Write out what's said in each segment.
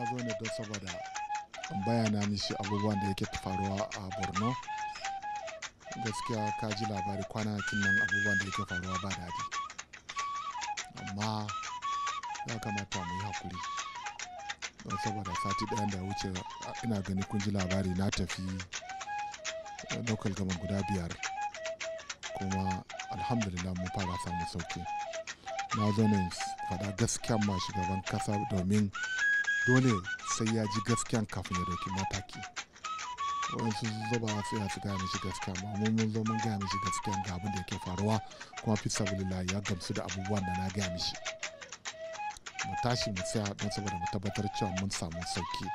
na zo ne don saboda in bayyana mishi abubuwan da yake faruwa a Borno. Gaskiya ka ji labari kwanakin nan abubuwan da yake faruwa ba daɗi. Amma ya kamata mu yi hakuri. Don saboda sati ɗayan da ya wuce ina gani kun ji labari na tafi local government guda 5 kuma alhamdulillah mun fara samun sauki. Na zo ne faɗa gaskiyan ma shugaban kasa domin dole sai ya ji gaskiyan kafin ya dauki mataki. Wasu zuba sai ya su gaya mishi gaskiya ma mun zo mun gaya mishi gaskiyan ga abin da yake faruwa kuma fi sabilillah ya gamsu da abubuwan da na gaya mishi. Mu tashi mu tsaya don saboda mu tabbatar cewa mun samu sauki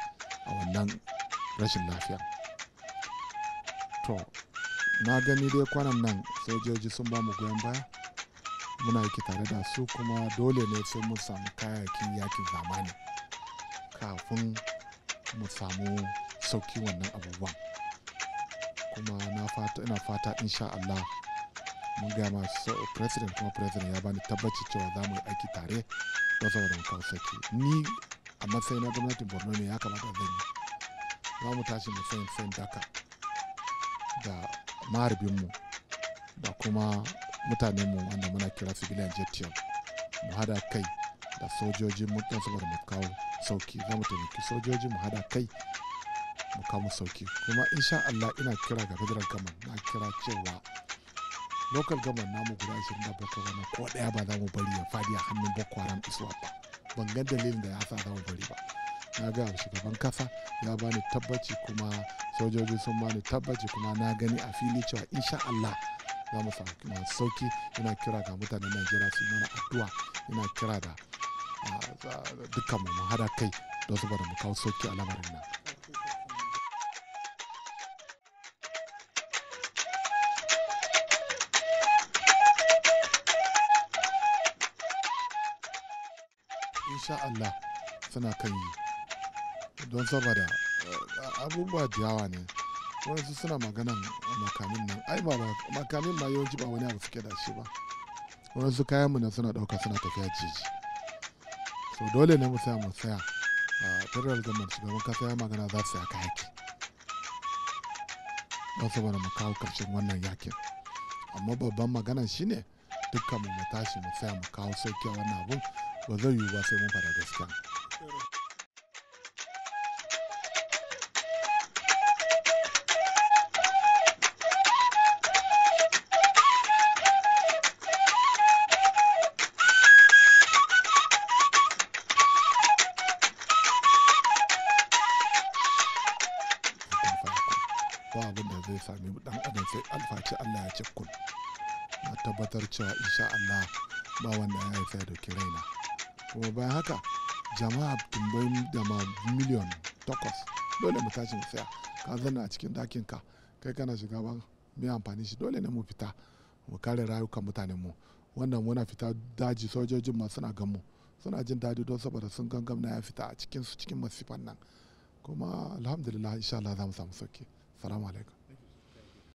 a wannan rashin lafiya. To, na gani dai kwanan nan sojoji sun ba mu goyon baya. Muna yake tare da su kuma dole ne sai mun samu kayayyakin yakin zamani kafin mu samu sauki wannan abubuwan. Kuma ina fata insha Allah mun gaya ma president kuma president ya bani tabbaci cewa za mu yi aiki tare don saboda mu kawo sauki. Ni a matsayin na gwamnatin Borno ne ya kamata zan yi. Za mu tashi mu sayin daka da maharbinmu da kuma mutanenmu wanda muna kira civilian JTF mu hada kai da sojoji mu don saboda mu kawo sauki. Za mu taimaki sojoji mu hada kai mu kawo sauki. Kuma insha Allah ina kira ga federal government na kira cewa local government namu guda 27 wannan ko daya ba za mu bari ya fadi a hannun Boko Haram iswa ba. Ban ga dalilin da ya sa za mu bari ba. Na ga shugaban kasa ya bani tabbaci kuma sojoji sun bani tabbaci kuma na gani a fili cewa insha Allah za mu samu sauki. Ina kira ga mutanen Najeriya su mana addu'a. Ina kira da dukkan mu hada kai don saboda mu kawo sauki a lamarin nan. Insha Allah suna kan yi don saboda abubuwa da yawa ne. Wasu suna maganan makamin nan ai ba makamin ma yawanci ba wani abu suke da shi ba. Wasu kayan mu ne suna dauka suna tafiya jeji. So dole ne mu tsaya a federal government shugaban kasa ya magana za su yaka yaki don saboda mu kawo karshen wannan yakin. Amma babban magana shine dukkan mu tashi mu tsaya mu kawo sauki a wannan abun. Ba zai yiwu ba sai mun fara gaskiya. Ba abin da zai sami dan adam sai alfaci Allah ya ce kun. Na tabbatar cewa insha Allah ba wanda ya haifa da raina. Kuma bayan haka jama'a tumbayin da ma miliyan 8 dole mu tashi mu tsaya. Ka zanna a cikin dakin ka kai kana shiga ba mai amfani shi dole ne mu fita mu kare rayukan mutanen mu. Wannan muna fita daji sojojin ma suna gan mu suna jin daɗi don saboda sun gangam na ya fita a cikin masifan nan. Kuma alhamdulillah insha Allah za mu samu sauki. Assalamu alaikum.